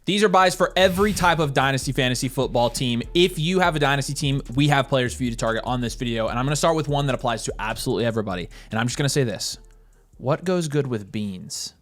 These are buys for every type of Dynasty fantasy football team. If you have a Dynasty team, we have players for you to target on this video. And I'm going to start with one that applies to absolutely everybody. And I'm just going to say this. What goes good with beans?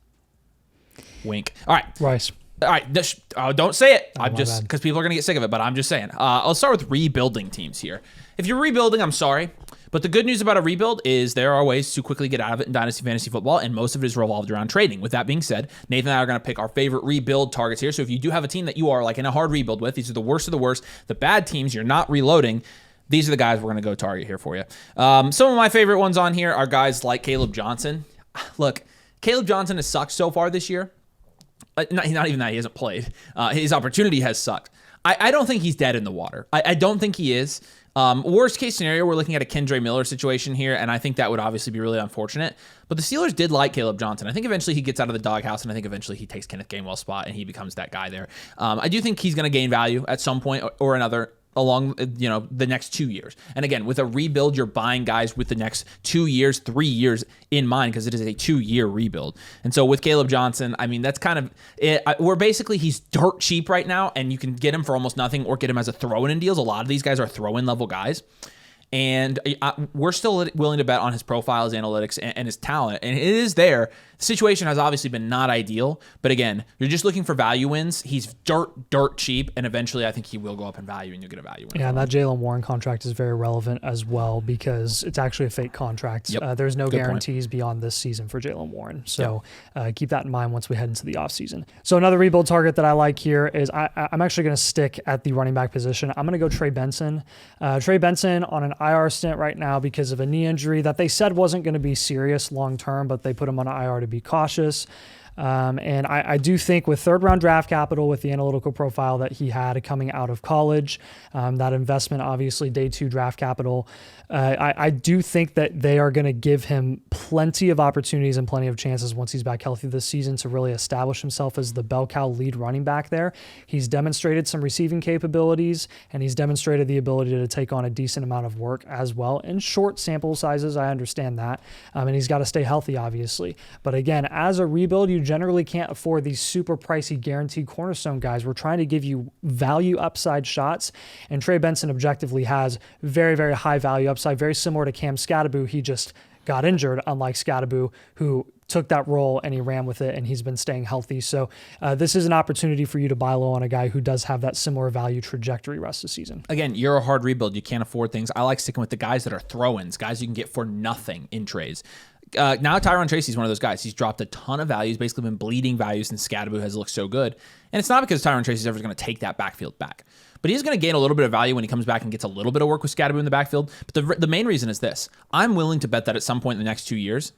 Wink. All right. Rice. All right. Don't say it. I'm my just, bad. because people are going to get sick of it, but I'm just saying. I'll start with rebuilding teams here. If you're rebuilding, I'm sorry. But the good news about a rebuild is there are ways to quickly get out of it in Dynasty Fantasy Football, and most of it is revolved around trading. With that being said, Nathan and I are going to pick our favorite rebuild targets here. So if you do have a team that you are like in a hard rebuild with, these are the worst of the worst, the bad teams, you're not reloading, these are the guys we're going to go target here for you. Some of my favorite ones on here are guys like Caleb Johnson. Look, Caleb Johnson has sucked so far this year. Not even that, he hasn't played. His opportunity has sucked. I don't think he's dead in the water. I don't think he is. Worst case scenario, we're looking at a Kendre Miller situation here, and I think that would obviously be really unfortunate. But the Steelers did like Caleb Johnson. I think eventually he gets out of the doghouse, and I think eventually he takes Kenneth Gainwell's spot, and he becomes that guy there. I do think he's going to gain value at some point or another along the next 2 years. And again, with a rebuild, you're buying guys with the next 2 years, 3 years in mind, because it is a 2-year rebuild. And so with Caleb Johnson, I mean, that's kind of it. He's dirt cheap right now, and you can get him for almost nothing or get him as a throw-in deals. A lot of these guys are throw-in level guys. And we're still willing to bet on his profile, his analytics, and his talent. And it is there. The situation has obviously been not ideal. But again, you're just looking for value wins. He's dirt cheap. And eventually, I think he will go up in value and you'll get a value win. Yeah, and that Jaylen Warren contract is very relevant as well because it's actually a fake contract. Yep. There's no Good guarantees beyond this season for Jaylen Warren. So keep that in mind once we head into the offseason. So another rebuild target that I like here is I'm actually going to stick at the running back position. I'm going to go Trey Benson. Trey Benson on an IR stint right now because of a knee injury that they said wasn't going to be serious long term, but they put him on an IR to be cautious. And I do think with third-round draft capital, with the analytical profile that he had coming out of college, that investment, obviously, day 2 draft capital, I do think that they are going to give him plenty of opportunities and plenty of chances once he's back healthy this season to really establish himself as the bell cow lead running back there. He's demonstrated some receiving capabilities, and he's demonstrated the ability to take on a decent amount of work as well. In short sample sizes, I understand that. And he's got to stay healthy, obviously. But again, as a rebuild, you generally can't afford these super pricey guaranteed cornerstone guys. We're trying to give you value upside shots, and Trey Benson objectively has very, very high value upside, very similar to Cam Scatterbo. He just got injured, unlike Scatterbo, who took that role and he ran with it, and he's been staying healthy. So this is an opportunity for you to buy low on a guy who does have that similar value trajectory rest of the season. Again, you're a hard rebuild. You can't afford things. I like sticking with the guys that are throw-ins, guys you can get for nothing in trades. Now Tyron Tracy's one of those guys. He's dropped a ton of value. He's basically been bleeding value since Scatterbo has looked so good. And it's not because Tyron Tracy's ever going to take that backfield back. But he's going to gain a little bit of value when he comes back and gets a little bit of work with Scatterbo in the backfield. But the main reason is this. I'm willing to bet that at some point in the next 2 years,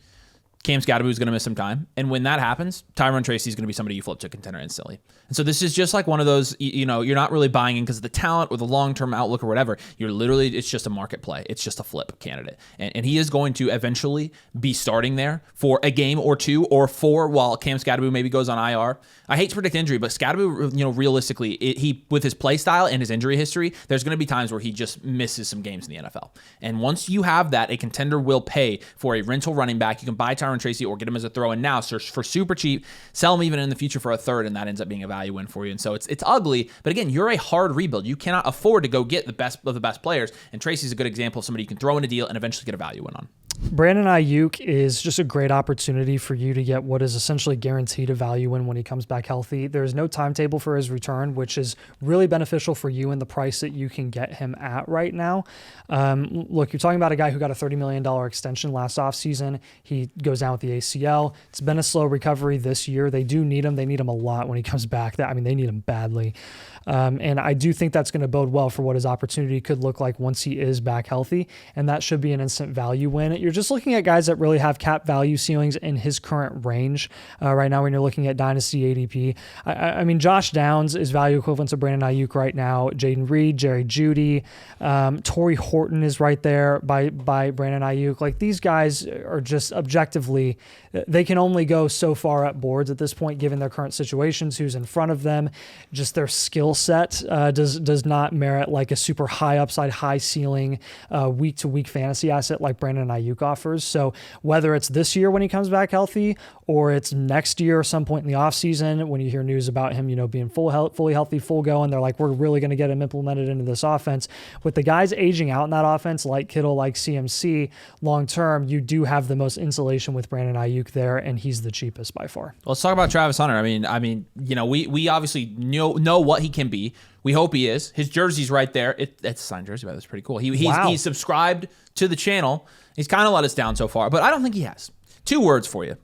Cam Scatterbo is going to miss some time. And when that happens, Tyron Tracy is going to be somebody you flip to contender instantly. And so this is just like one of those, you're not really buying in because of the talent or the long-term outlook or whatever. It's just a market play. It's just a flip candidate. And he is going to eventually be starting there for a game or 2 or 4 while Cam Scatterbo maybe goes on IR. I hate to predict injury, but Scatterbo, realistically, he with his play style and his injury history, there's going to be times where he just misses some games in the NFL. And once you have that, a contender will pay for a rental running back. You can buy Tyron Tracy or get him as a throw-in now for super cheap, sell him even in the future for a third, and that ends up being a value win for you. And so it's ugly, but again, you're a hard rebuild. You cannot afford to go get the best of the best players, and Tracy's a good example of somebody you can throw in a deal and eventually get a value win on. Brandon Ayuk is just a great opportunity for you to get what is essentially guaranteed a value win when he comes back healthy. There's no timetable for his return, which is really beneficial for you in the price that you can get him at right now. Look, you're talking about a guy who got a $30 million extension last offseason. He goes down with the ACL. It's been a slow recovery this year. They do need him. They need him a lot when he comes back. They need him badly. And I do think that's going to bode well for what his opportunity could look like once he is back healthy. And that should be an instant value win. You're just looking at guys that really have cap value ceilings in his current range right now when you're looking at Dynasty ADP. I mean, Josh Downs is value equivalent to Brandon Ayuk right now. Jaden Reed, Jerry Jeudy, Torrey Horton is right there by Brandon Ayuk. Like, these guys are just objectively, they can only go so far up boards at this point, given their current situations, who's in front of them, just their skill set does not merit like a super high upside, high ceiling, week to week fantasy asset like Brandon Ayuk Ayuk offers. So whether it's this year when he comes back healthy, or it's next year, some point in the offseason, when you hear news about him, being fully healthy, full go, and they're like, we're really going to get him implemented into this offense. With the guys aging out in that offense, like Kittle, like CMC, long term, you do have the most insulation with Brandon Ayuk there, and he's the cheapest by far. Well, let's talk about Travis Hunter. I mean, we obviously know what he can be. We hope he is. His jersey's right there. It's a signed jersey, but that's pretty cool. He's subscribed to the channel. He's kind of let us down so far, but I don't think he has. 2 words for you.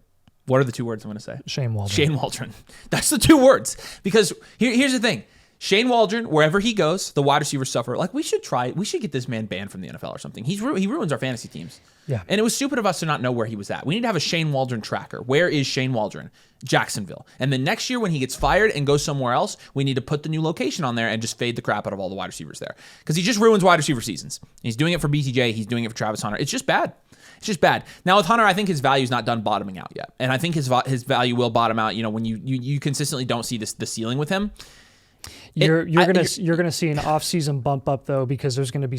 What are the 2 words I'm going to say? Shane Waldron. Shane Waldron. That's the 2 words. Because here's the thing. Shane Waldron, wherever he goes, the wide receivers suffer. Like, we should get this man banned from the NFL or something. He ruins our fantasy teams. Yeah. And it was stupid of us to not know where he was at. We need to have a Shane Waldron tracker. Where is Shane Waldron? Jacksonville. And then next year when he gets fired and goes somewhere else, we need to put the new location on there and just fade the crap out of all the wide receivers there. Because he just ruins wide receiver seasons. He's doing it for BTJ. He's doing it for Travis Hunter. It's just bad. It's just bad. Now with Hunter, I think his value's not done bottoming out yet. And I think his value will bottom out, when you consistently don't see the ceiling with him. You're gonna see an off-season bump up though, because there's gonna be,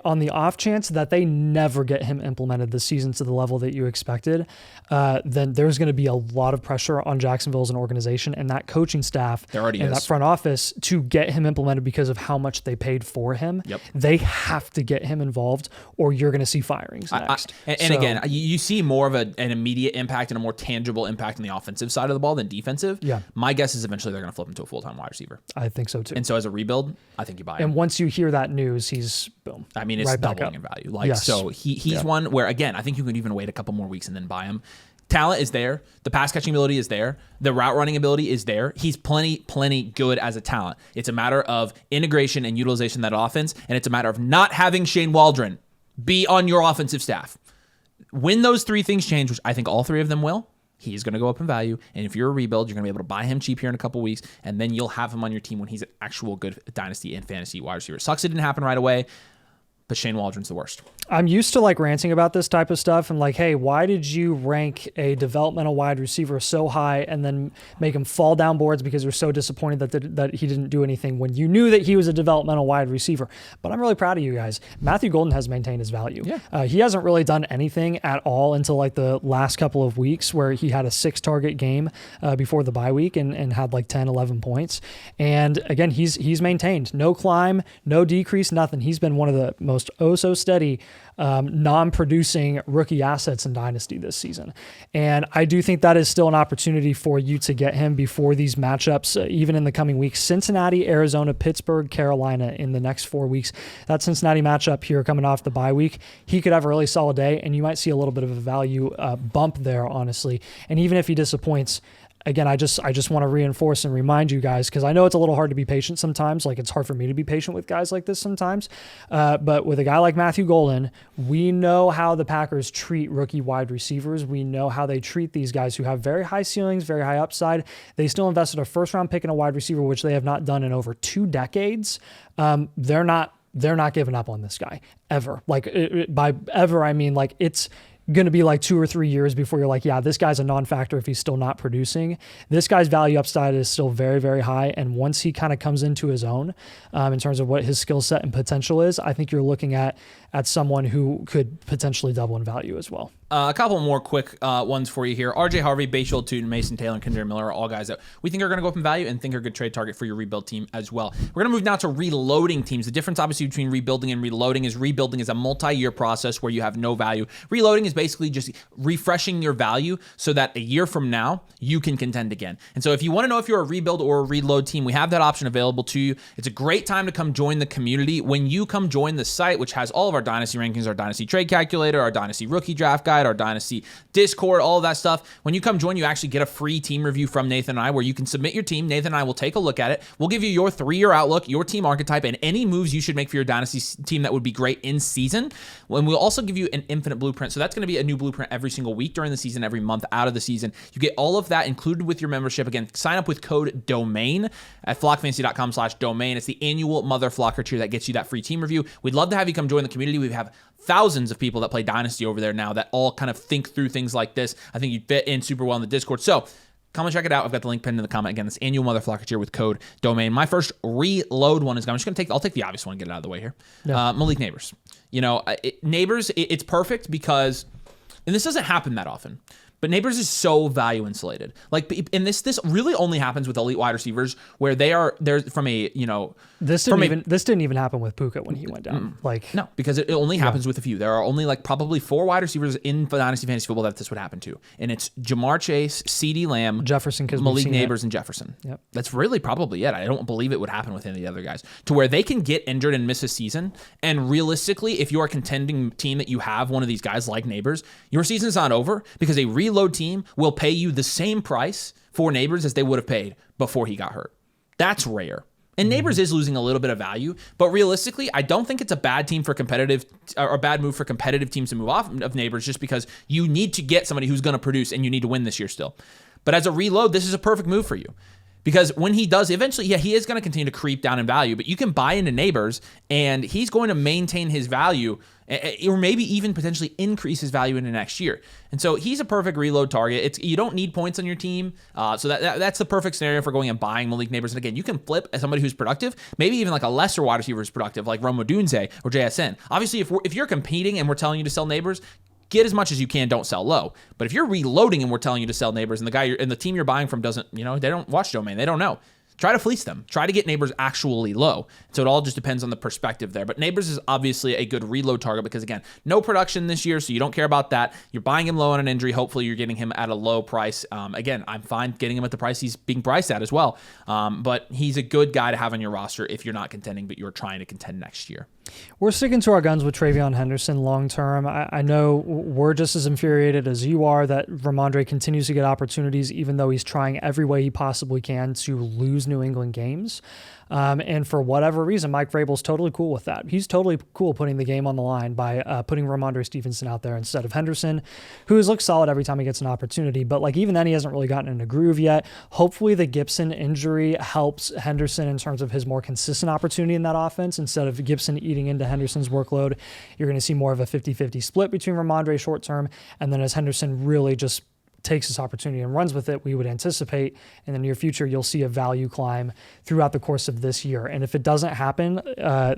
on the off chance that they never get him implemented this season to the level that you expected, then there's gonna be a lot of pressure on Jacksonville as an organization and that coaching staff and that front office to get him implemented because of how much they paid for him. Yep. They have to get him involved, or you're gonna see firings next. Again, you see more of an immediate impact and a more tangible impact on the offensive side of the ball than defensive. Yeah. My guess is eventually they're gonna flip him to a full-time wide receiver. I think so too. And so as a rebuild, I think you buy him. And once you hear that news, he's boom. I mean, it's right doubling in value. Yes. So he's one where, again, I think you can even wait a couple more weeks and then buy him. Talent is there. The pass catching ability is there. The route running ability is there. He's plenty good as a talent. It's a matter of integration and utilization of that offense, and it's a matter of not having Shane Waldron be on your offensive staff. When those 3 things change, which I think all 3 of them will, he's going to go up in value. And if you're a rebuild, you're going to be able to buy him cheap here in a couple weeks, and then you'll have him on your team when he's an actual good dynasty and fantasy wide receiver. Sucks it didn't happen right away, but Shane Waldron's the worst. I'm used to ranting about this type of stuff and hey, why did you rank a developmental wide receiver so high and then make him fall down boards because you're so disappointed that he didn't do anything when you knew that he was a developmental wide receiver? But I'm really proud of you guys. Matthew Golden has maintained his value. Yeah. He hasn't really done anything at all until the last couple of weeks where he had a 6-target game before the bye week and had 10, 11 points. And again, he's maintained. No climb, no decrease, nothing. He's been one of the most so steady non-producing rookie assets in Dynasty this season. And I do think that is still an opportunity for you to get him before these matchups, even in the coming weeks. Cincinnati, Arizona, Pittsburgh, Carolina in the next 4 weeks. That Cincinnati matchup here coming off the bye week, he could have a really solid day, and you might see a little bit of a value bump there, honestly. And even if he disappoints, again, I just want to reinforce and remind you guys, because I know it's a little hard to be patient sometimes. It's hard for me to be patient with guys like this sometimes. But with a guy like Matthew Golden, we know how the Packers treat rookie wide receivers. We know how they treat these guys who have very high ceilings, very high upside. They still invested a first-round pick in a wide receiver, which they have not done in over 2 decades. They're not giving up on this guy ever. By ever, I mean it's going to be 2 or 3 years before you're yeah, this guy's a non-factor if he's still not producing. This guy's value upside is still very, very high. And once he kind of comes into his own in terms of what his skill set and potential is, I think you're looking at someone who could potentially double in value as well. A couple more quick ones for you here. RJ Harvey, Bayshore Tootin, Mason Taylor, and Kendra Miller are all guys that we think are going to go up in value and think are a good trade target for your rebuild team as well. We're going to move now to reloading teams. The difference, obviously, between rebuilding and reloading is rebuilding is a multi-year process where you have no value. Reloading is basically just refreshing your value so that a year from now, you can contend again. And so if you want to know if you're a rebuild or a reload team, we have that option available to you. It's a great time to come join the community. When you come join the site, which has all of our Dynasty rankings, our Dynasty trade calculator, our Dynasty rookie draft guide, our Dynasty Discord, all of that stuff. When you come join, you actually get a free team review from Nathan and I where you can submit your team. Nathan and I will take a look at it. We'll give you your 3-year outlook, your team archetype, and any moves you should make for your Dynasty team that would be great in season. And we'll also give you an infinite blueprint. So that's going to be a new blueprint every single week during the season, every month out of the season. You get all of that included with your membership. Again, sign up with code DOMAIN at flockfantasy.com/domain. It's the annual Mother Flocker tier that gets you that free team review. We'd love to have you come join the community. We have thousands of people that play Dynasty over there now that all kind of think through things like this. I think you'd fit in super well in the Discord. So come and check it out. I've got the link pinned in the comment. Again, this annual Motherflocker tier with code domain. My first reload one is, I'll take the obvious one and get it out of the way here. Yeah. Malik Neighbors. Neighbors, it's perfect because, and this doesn't happen that often, but Neighbors is so value insulated. And this really only happens with elite wide receivers where they're from a, this didn't even happen with Puka when he went down. No, because it only happens with a few. There are only probably 4 wide receivers in Dynasty Fantasy Football that this would happen to. And it's Jamar Chase, CeeDee Lamb, Jefferson, Malik Neighbors, and Jefferson. Yep. That's really probably it. I don't believe it would happen with any of the other guys. To where they can get injured and miss a season. And realistically, if you're a contending team that you have one of these guys like Neighbors, your season's not over because a reload team will pay you the same price for Neighbors as they would have paid before he got hurt. That's rare. And Neighbors is losing a little bit of value, but realistically, I don't think it's a bad team for competitive or a bad move for competitive teams to move off of Neighbors just because you need to get somebody who's going to produce and you need to win this year still. But as a reload, this is a perfect move for you. Because when he does, eventually, he is going to continue to creep down in value, but you can buy into Neighbors and he's going to maintain his value or maybe even potentially increase his value into next year. And so he's a perfect reload target. You don't need points on your team. So that's the perfect scenario for going and buying Malik Neighbors. And again, you can flip as somebody who's productive, maybe even like a lesser wide receiver who's productive, like Rome Odunze or JSN. Obviously, if you're competing and we're telling you to sell Neighbors, get as much as you can, don't sell low. But if you're reloading and we're telling you to sell Neighbors and the team you're buying from doesn't, they don't watch domain, they don't know. Try to fleece them. Try to get Neighbors actually low. So it all just depends on the perspective there. But Neighbors is obviously a good reload target because, again, no production this year, so you don't care about that. You're buying him low on an injury. Hopefully you're getting him at a low price. Again, I'm fine getting him at the price he's being priced at as well. But he's a good guy to have on your roster if you're not contending, but you're trying to contend next year. We're sticking to our guns with TreVeyon Henderson long term. I know we're just as infuriated as you are that Ramondre continues to get opportunities, even though he's trying every way he possibly can to lose New England games. And for whatever reason, Mike Vrabel's totally cool with that. He's totally cool putting the game on the line by putting Ramondre Stevenson out there instead of Henderson, who has looked solid every time he gets an opportunity. But even then, he hasn't really gotten in a groove yet. Hopefully the Gibson injury helps Henderson in terms of his more consistent opportunity in that offense. Instead of Gibson eating into Henderson's workload, you're going to see more of a 50-50 split between Ramondre short term. And then as Henderson really just takes this opportunity and runs with it, we would anticipate in the near future you'll see a value climb throughout the course of this year. And if it doesn't happen,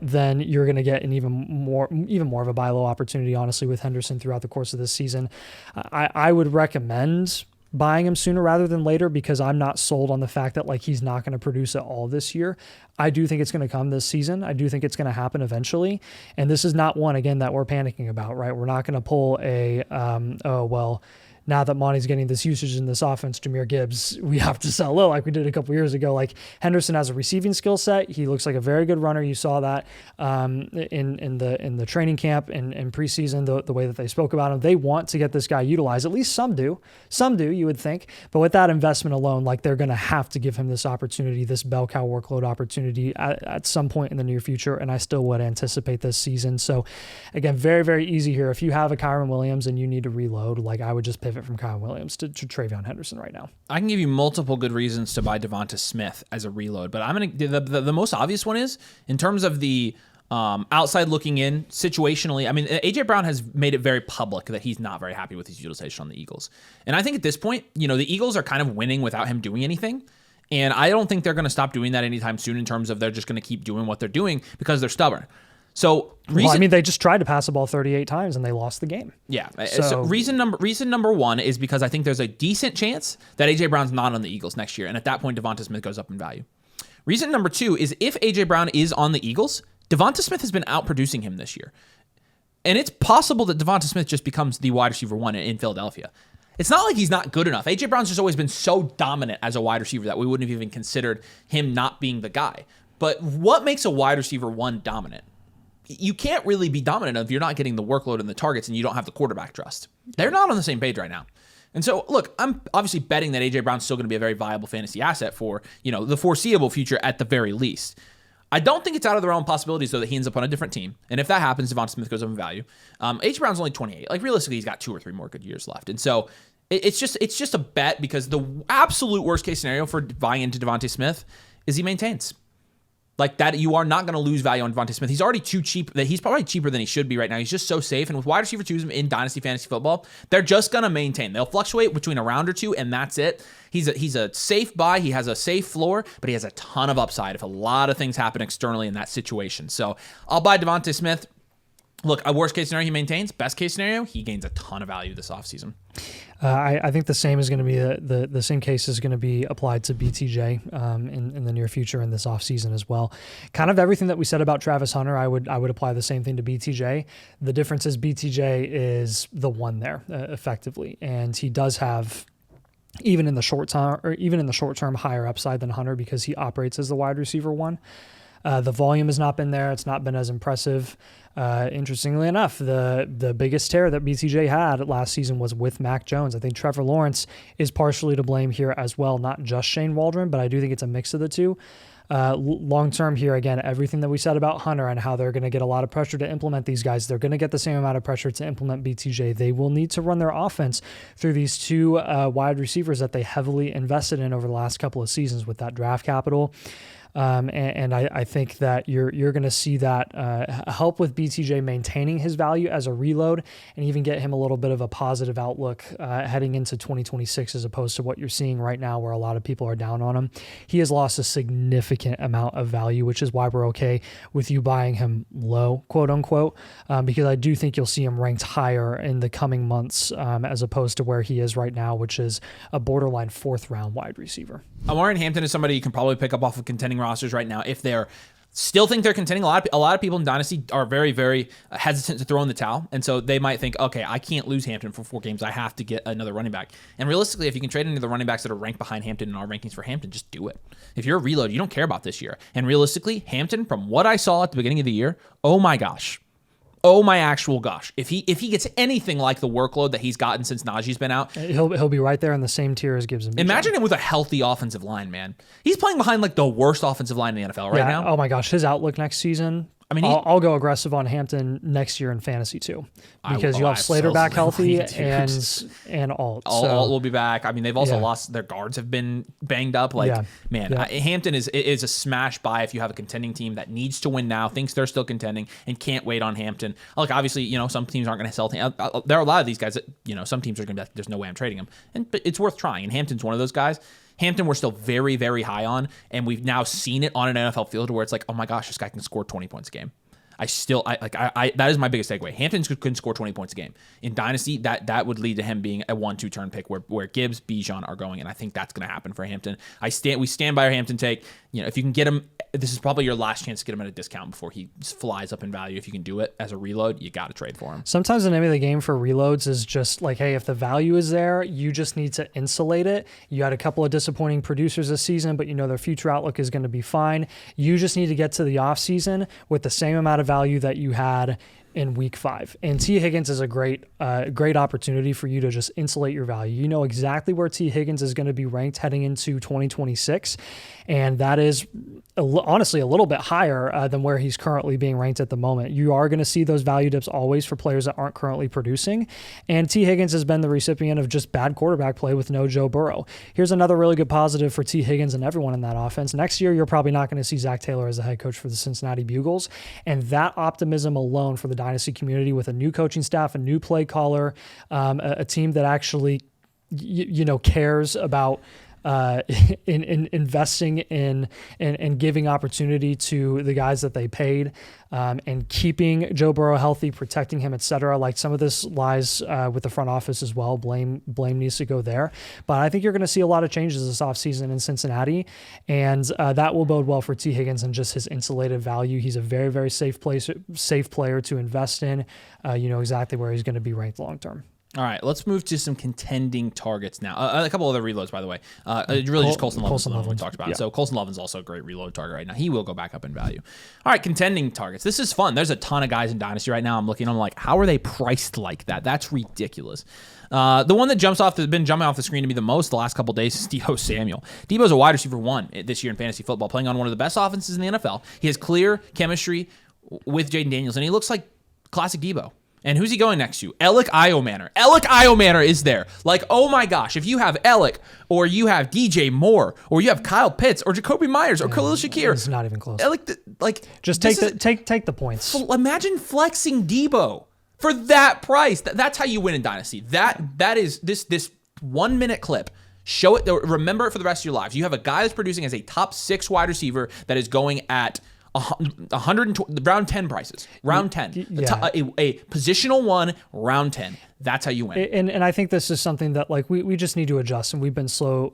then you're going to get an even more of a buy low opportunity, honestly, with Henderson throughout the course of this season. I would recommend buying him sooner rather than later because I'm not sold on the fact that he's not going to produce at all this year. I do think it's going to come this season. I do think it's going to happen eventually. And this is not one, again, that we're panicking about, right? We're not going to pull a, now that Monty's getting this usage in this offense, Jahmyr Gibbs, we have to sell low like we did a couple years ago. Henderson has a receiving skill set. He looks like a very good runner. You saw that in the training camp and preseason, the way that they spoke about him. They want to get this guy utilized. At least some do. Some do, you would think. But with that investment alone, they're going to have to give him this opportunity, this bell cow workload opportunity at some point in the near future. And I still would anticipate this season. So again, very, very easy here. If you have a Kyron Williams and you need to reload, I would just pivot from Kyron Williams to TreVeyon Henderson right now. I can give you multiple good reasons to buy Devonta Smith as a reload, but I'm going to the most obvious one is in terms of the outside looking in situationally. I mean, AJ Brown has made it very public that he's not very happy with his utilization on the Eagles. And I think at this point, the Eagles are kind of winning without him doing anything. And I don't think they're going to stop doing that anytime soon in terms of they're just going to keep doing what they're doing because they're stubborn. So they just tried to pass the ball 38 times and they lost the game. Yeah. So reason number one is because I think there's a decent chance that AJ Brown's not on the Eagles next year. And at that point, Devonta Smith goes up in value. Reason number two is if AJ Brown is on the Eagles, Devonta Smith has been outproducing him this year. And it's possible that Devonta Smith just becomes the wide receiver one in Philadelphia. It's not like he's not good enough. AJ Brown's just always been so dominant as a wide receiver that we wouldn't have even considered him not being the guy. But what makes a wide receiver one dominant? You can't really be dominant if you're not getting the workload and the targets and you don't have the quarterback trust. They're not on the same page right now. And so, look, I'm obviously betting that A.J. Brown's still going to be a very viable fantasy asset for, the foreseeable future at the very least. I don't think it's out of the realm of possibilities, though, that he ends up on a different team. And if that happens, Devonta Smith goes up in value. A.J. Brown's only 28. Realistically, he's got 2 or 3 more good years left. And so it's just a bet because the absolute worst case scenario for buying into Devonta Smith is he maintains. Like that, you are not going to lose value on Devontae Smith. He's already too cheap. That he's probably cheaper than he should be right now. He's just so safe. And with wide receiver twos in Dynasty Fantasy Football, they're just going to maintain. They'll fluctuate between a round or two, and that's it. He's a safe buy. He has a safe floor, but he has a ton of upside if a lot of things happen externally in that situation. So I'll buy Devontae Smith. Look, a worst case scenario, he maintains. Best case scenario, he gains a ton of value this offseason. I think the same is going to be the same case is going to be applied to BTJ in the near future in this offseason as well. Kind of everything that we said about Travis Hunter, I would apply the same thing to BTJ. The difference is BTJ is the one there effectively, and he does have even in the short term higher upside than Hunter because he operates as the wide receiver one. The volume has not been there. It's not been as impressive. Interestingly enough, the biggest tear that BTJ had last season was with Mac Jones. I think Trevor Lawrence is partially to blame here as well, not just Shane Waldron, but I do think it's a mix of the two. Long term here, again, everything that we said about Hunter and how they're going to get a lot of pressure to implement these guys, they're going to get the same amount of pressure to implement BTJ. They will need to run their offense through these two wide receivers that they heavily invested in over the last couple of seasons with that draft capital. And I think that you're going to see that help with BTJ maintaining his value as a reload and even get him a little bit of a positive outlook heading into 2026 as opposed to what you're seeing right now where a lot of people are down on him. He has lost a significant amount of value, which is why we're okay with you buying him low, quote unquote, because I do think you'll see him ranked higher in the coming months as opposed to where he is right now, which is a borderline 4th round wide receiver. Warren Hampton is somebody you can probably pick up off of contending rosters right now if they're still think they're contending. A lot of people in Dynasty are very, very hesitant to throw in the towel, and so they might think, okay, I can't lose Hampton for 4 games. I have to get another running back. And realistically, if you can trade any of the running backs that are ranked behind Hampton in our rankings for Hampton, just do it. If you're a reload, you don't care about this year. And realistically, Hampton, from what I saw at the beginning of the year, oh my gosh. Oh my actual gosh! If he gets anything like the workload that he's gotten since Najee's been out, he'll be right there in the same tier as Gibbs and Bijan. Imagine him with a healthy offensive line, man. He's playing behind like the worst offensive line in the NFL right now. Oh my gosh, his outlook next season. I mean, I'll go aggressive on Hampton next year in fantasy too, because you have Slater back healthy and Alt. Alt will be back. I mean, they've also lost their guards have been banged up. Hampton is a smash buy if you have a contending team that needs to win now, thinks they're still contending, and can't wait on Hampton. Look, obviously, some teams aren't going to sell. There are a lot of these guys that some teams are going to be like, there's no way I'm trading them, but it's worth trying. And Hampton's one of those guys. Hampton we're still very, very high on, and we've now seen it on an NFL field where it's like, oh my gosh, this guy can score 20 points a game. That is my biggest takeaway. Hampton couldn't score 20 points a game. In Dynasty, that would lead to him being a 1-2 turn pick where Gibbs, Bijan are going, and I think that's going to happen for Hampton. We stand by our Hampton take. If you can get him, this is probably your last chance to get him at a discount before he flies up in value. If you can do it as a reload, you got to trade for him. Sometimes the name of the game for reloads is just like, hey, if the value is there, you just need to insulate it. You had a couple of disappointing producers this season, but their future outlook is going to be fine. You just need to get to the offseason with the same amount of value that you had in week 5. And T. Higgins is a great opportunity for you to just insulate your value. You know exactly where T. Higgins is going to be ranked heading into 2026. And that is honestly a little bit higher than where he's currently being ranked at the moment. You are going to see those value dips always for players that aren't currently producing. And T. Higgins has been the recipient of just bad quarterback play with no Joe Burrow. Here's another really good positive for T. Higgins and everyone in that offense. Next year, you're probably not going to see Zach Taylor as the head coach for the Cincinnati Bugles. And that optimism alone for the Dynasty community with a new coaching staff, a new play caller, a team that actually, cares about in investing in and giving opportunity to the guys that they paid, and keeping Joe Burrow healthy, protecting him, etc. Like some of this lies with the front office as well. Blame needs to go there. But I think you're going to see a lot of changes this offseason in Cincinnati, and that will bode well for T. Higgins and just his insulated value. He's a very, very safe player to invest in. You know exactly where he's going to be ranked long term. All right, let's move to some contending targets now. A couple other reloads, by the way. Just Colson Love's we talked about. Yeah. So Colson Love's also a great reload target right now. He will go back up in value. All right, contending targets. This is fun. There's a ton of guys in Dynasty right now. I'm like, how are they priced like that? That's ridiculous. The one that's been jumping off the screen to me the most the last couple of days is Deebo Samuel. Deebo's a wide receiver 1 this year in fantasy football, playing on one of the best offenses in the NFL. He has clear chemistry with Jaden Daniels, and he looks like classic Deebo. And who's he going next to? Alec Iomanner. Alec Iomanner is there. Like, oh my gosh, if you have Alec, or you have DJ Moore, or you have Kyle Pitts, or Jacoby Myers, or Khalil Shakir. It's not even close. Alec, like, just take the points. Imagine flexing Debo for that price. That's how you win in Dynasty. That is this 1 minute clip. Show it. Remember it for the rest of your lives. You have a guy that's producing as a top 6 wide receiver that is going at 120 round 10 prices. Round 10. Yeah. A positional 1, round 10. That's how you win. And I think this is something that like we just need to adjust, and we've been slow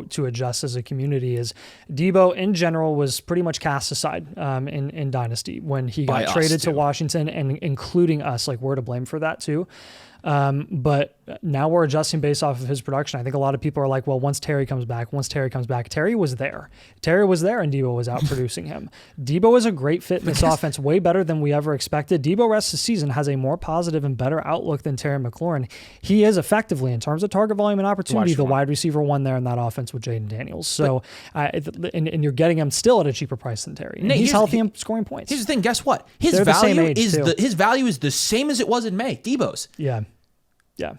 to adjust as a community. Is Debo in general was pretty much cast aside in Dynasty when he got traded to Washington, and including us. Like, we're to blame for that too. But now we're adjusting based off of his production. I think a lot of people are like, well, once Terry comes back, Terry was there. And Debo was out producing him. Debo is a great fit in this offense, way better than we ever expected. Debo rest of the season has a more positive and better outlook than Terry McLaurin. He is effectively, in terms of target volume and opportunity, the wide receiver 1 there in that offense with Jaden Daniels. So, and you're getting him still at a cheaper price than Terry. And he's healthy and scoring points. Here's the thing. Guess what? His value is the same as it was in May. Debo's. Yeah.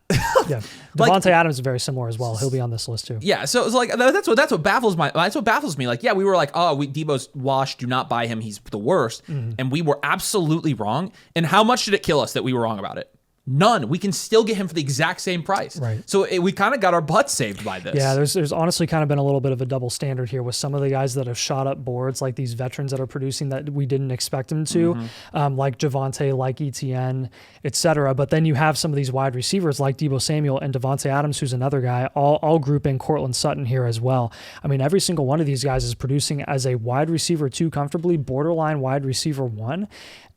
Devontae Adams is very similar as well. He'll be on this list too. Yeah, so it's like that's what baffles me. Like, yeah, we were like, Debo's washed. Do not buy him. He's the worst, and we were absolutely wrong. And how much did it kill us that we were wrong about it? None. We can still get him for the exact same price. Right. So we kind of got our butts saved by this. Yeah, there's honestly kind of been a little bit of a double standard here with some of the guys that have shot up boards, like these veterans that are producing that we didn't expect them to, like Javonte, like ETN, etc. But then you have some of these wide receivers like Deebo Samuel and Devontae Adams, who's another guy, all group in Cortland Sutton here as well. I mean, every single one of these guys is producing as a wide receiver 2 comfortably, borderline wide receiver 1.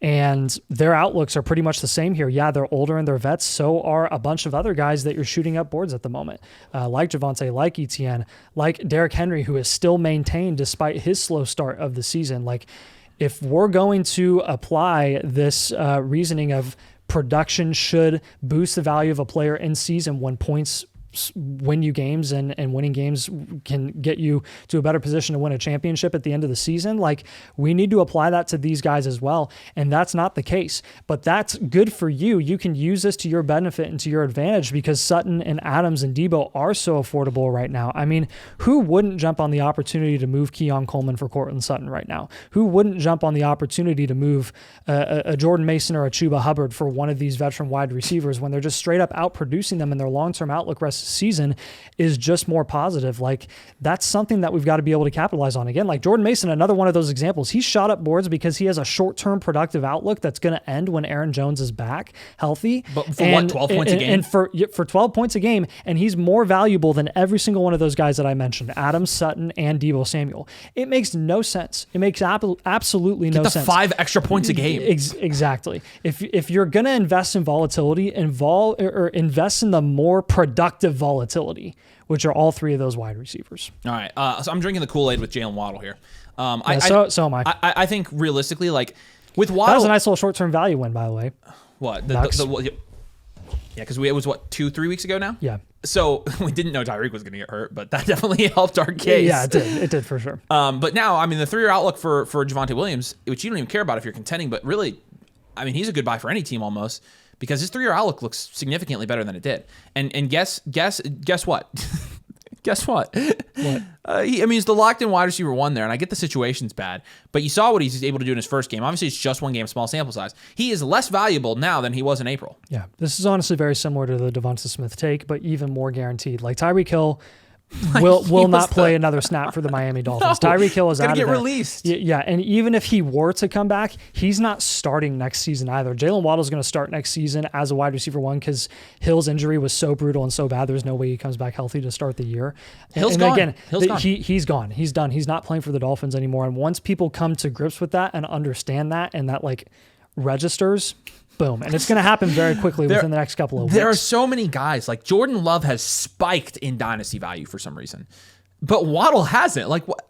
And their outlooks are pretty much the same here. Yeah, they're older and they're vets. So are a bunch of other guys that you're shooting up boards at the moment, like Javonte, like ETN, like Derrick Henry, who is still maintained despite his slow start of the season. Like, if we're going to apply this reasoning of production should boost the value of a player in season when points win you games and winning games can get you to a better position to win a championship at the end of the season, like, we need to apply that to these guys as well. And that's not the case, but that's good for you. You can use this to your benefit and to your advantage because Sutton and Adams and Debo are so affordable right now. I mean, who wouldn't jump on the opportunity to move Keon Coleman for Cortland Sutton right now? Who wouldn't jump on the opportunity to move a Jordan Mason or a Chuba Hubbard for one of these veteran wide receivers when they're just straight up out producing them and their long-term outlook rest season is just more positive? Like, that's something that we've got to be able to capitalize on. Again, like Jordan Mason, another one of those examples. He shot up boards because he has a short-term productive outlook that's going to end when Aaron Jones is back healthy. But for 12 points a game? And for 12 points a game, and he's more valuable than every single one of those guys that I mentioned, Adams, Sutton, and Deebo Samuel. It makes no sense. It makes absolutely no sense. Get the 5 extra points a game. Exactly. If you're going to invest in volatility, invest in the more productive volatility, which are all 3 of those wide receivers. All right. So I'm drinking the Kool-Aid with Jalen Waddle here. So am I. I think realistically, like, with Waddle... That was a nice little short-term value win, by the way. What? Yeah, because it was, 2-3 weeks ago now? Yeah. So we didn't know Tyreek was going to get hurt, but that definitely helped our case. Yeah, it did. It did for sure. But now, I mean, the 3-year outlook for Javonte Williams, which you don't even care about if you're contending, but really, I mean, he's a good buy for any team almost, because his 3-year outlook looks significantly better than it did. And guess what? Guess what? He's the locked-in wide receiver 1 there, and I get the situation's bad, but you saw what he's able to do in his first game. Obviously, it's just 1 game, small sample size. He is less valuable now than he was in April. Yeah, this is honestly very similar to the Devonta Smith take, but even more guaranteed. Like, Tyreek Hill will not play another snap for the Miami Dolphins. No, Tyreek Hill is out of there. Released. Yeah, and even if he were to come back, he's not starting next season either. Jalen Waddle is going to start next season as a wide receiver 1 because Hill's injury was so brutal and so bad. There's no way he comes back healthy to start the year. Hill's gone. Again, Hill's gone. He's gone. He's done. He's not playing for the Dolphins anymore. And once people come to grips with that and understand that, and that like registers, boom. And it's going to happen very quickly within the next couple of weeks. There are so many guys. Like, Jordan Love has spiked in dynasty value for some reason, but Waddle hasn't. Like, what?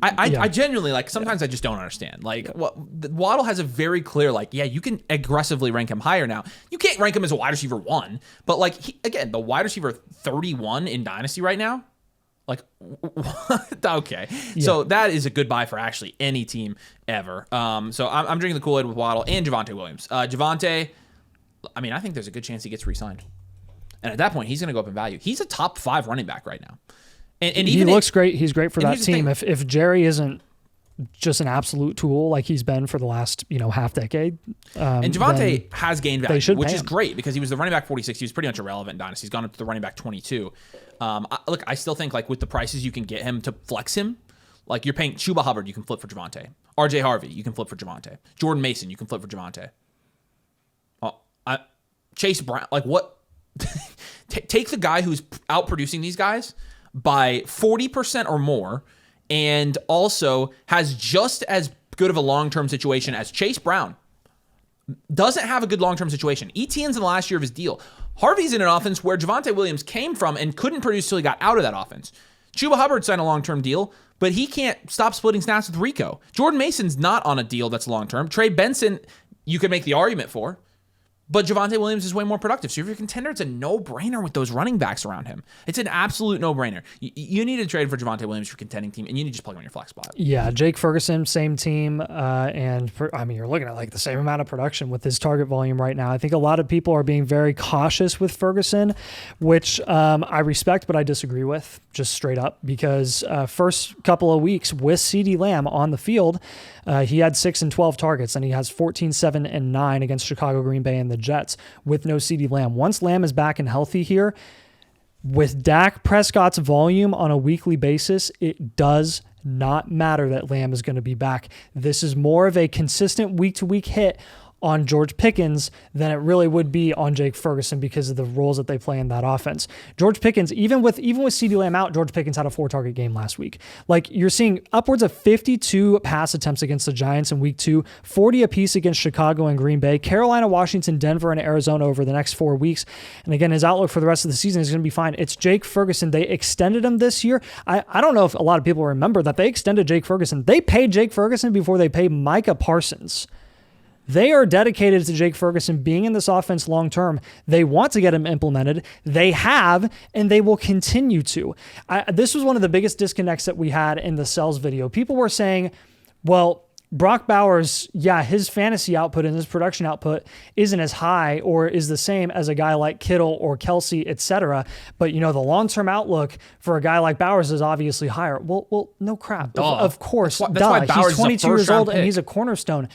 I genuinely, like, sometimes I just don't understand. Like, Waddle has a very clear, like, yeah, you can aggressively rank him higher now. You can't rank him as a wide receiver 1, but like, again, the wide receiver 31 in dynasty right now, Like, what? Okay. Yeah. So that is a good buy for actually any team ever. So I'm drinking the Kool-Aid with Waddle and Javonte Williams. Javonte, I mean, I think there's a good chance he gets re-signed. And at that point, he's going to go up in value. He's a top 5 running back right now. And he looks great. He's great for that team. If Jerry isn't just an absolute tool like he's been for the last, half decade. And Javonte has gained value, which is great because he was the running back 46. He was pretty much irrelevant in Dynasty. He's gone up to the running back 22. Look, I still think like with the prices you can get him to flex him, like you're paying Chuba Hubbard, you can flip for Javonte. RJ Harvey, you can flip for Javonte. Jordan Mason, you can flip for Javonte. Chase Brown, like what? Take the guy who's outproducing these guys by 40% or more, and also has just as good of a long-term situation as Chase Brown. Doesn't have a good long-term situation. Etienne's in the last year of his deal. Harvey's in an offense where Javonte Williams came from and couldn't produce till he got out of that offense. Chuba Hubbard signed a long-term deal, but he can't stop splitting snaps with Rico. Jordan Mason's not on a deal that's long-term. Trey Benson, you could make the argument for. But Javonte Williams is way more productive. So if you're a contender, it's a no-brainer with those running backs around him. It's an absolute no-brainer. You need to trade for Javonte Williams for contending team, and you need to just plug him on your flex spot. Yeah, Jake Ferguson, same team. You're looking at like the same amount of production with his target volume right now. I think a lot of people are being very cautious with Ferguson, which I respect, but I disagree with just straight up because first couple of weeks with CeeDee Lamb on the field, he had 6 and 12 targets, and he has 14, 7, and 9 against Chicago, Green Bay, and the Jets with no CeeDee Lamb. Once Lamb is back and healthy here, with Dak Prescott's volume on a weekly basis, it does not matter that Lamb is going to be back. This is more of a consistent week-to-week hit on George Pickens than it really would be on Jake Ferguson because of the roles that they play in that offense. George Pickens, even with CeeDee Lamb out, George Pickens had a 4-target game last week. Like you're seeing upwards of 52 pass attempts against the Giants in week 2, 40 apiece against Chicago and Green Bay, Carolina, Washington, Denver, and Arizona over the next 4 weeks. And again, his outlook for the rest of the season is going to be fine. It's Jake Ferguson. They extended him this year. I don't know if a lot of people remember that they extended Jake Ferguson. They paid Jake Ferguson before they paid Micah Parsons. They are dedicated to Jake Ferguson being in this offense long term. They want to get him implemented. They have, and they will continue to. This was one of the biggest disconnects that we had in the Sells video. People were saying, well, Brock Bowers, yeah, his fantasy output and his production output isn't as high or is the same as a guy like Kittle or Kelsey, etc. But, the long-term outlook for a guy like Bowers is obviously higher. Well, no crap. Of course. That's why Bowers he's 22 years old and he's a cornerstone.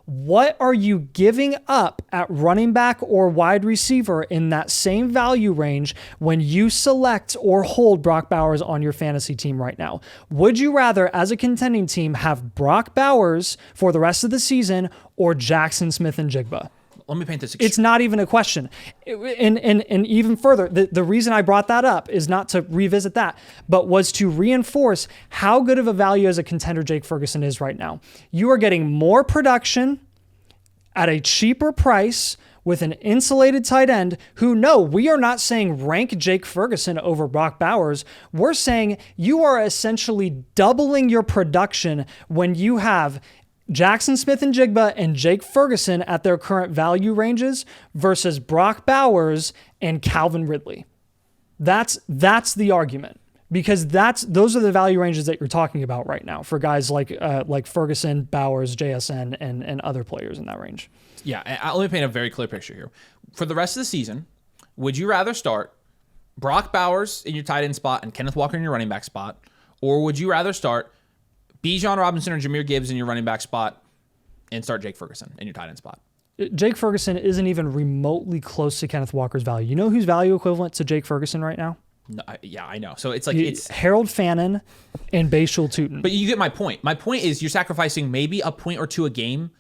What are you giving up at running back or wide receiver in that same value range when you select or hold Brock Bowers on your fantasy team right now? Would you rather, as a contending team, have Brock Bowers for the rest of the season or Jackson Smith-Njigba? Let me paint this. It's not even a question. And even further, the reason I brought that up is not to revisit that, but was to reinforce how good of a value as a contender Jake Ferguson is right now. You are getting more production at a cheaper price with an insulated tight end who, no, we are not saying rank Jake Ferguson over Brock Bowers. We're saying you are essentially doubling your production when you have Jackson Smith-Njigba and Jake Ferguson at their current value ranges versus Brock Bowers and Calvin Ridley. That's the argument, because those are the value ranges that you're talking about right now for guys like Ferguson, Bowers, JSN, and other players in that range. Yeah, let me paint a very clear picture here. For the rest of the season, would you rather start Brock Bowers in your tight end spot and Kenneth Walker in your running back spot, or would you rather start Bijan Robinson or Jahmyr Gibbs in your running back spot and start Jake Ferguson in your tight end spot? Jake Ferguson isn't even remotely close to Kenneth Walker's value. You know who's value equivalent to Jake Ferguson right now? No, yeah, I know. So it's like it's Harold Fannin and Bashul Tutin. But you get my point. My point is you're sacrificing maybe a point or two a game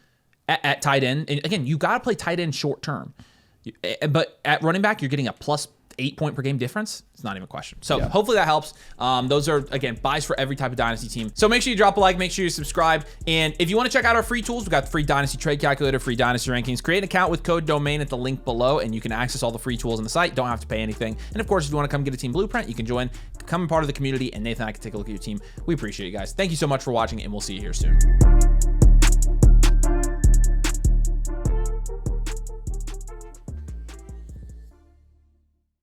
at tight end. And again, you got to play tight end short term. But at running back, you're getting a plus 8 point per game difference. It's not even a question. So hopefully that helps. Those are, again, buys for every type of Dynasty team. So make sure you drop a like, make sure you subscribe. And if you want to check out our free tools, we've got the free Dynasty trade calculator, free Dynasty rankings. Create an account with code domain at the link below, and you can access all the free tools on the site. Don't have to pay anything. And of course, if you want to come get a team blueprint, you can join, become a part of the community, and Nathan and I can take a look at your team. We appreciate you guys. Thank you so much for watching, and we'll see you here soon.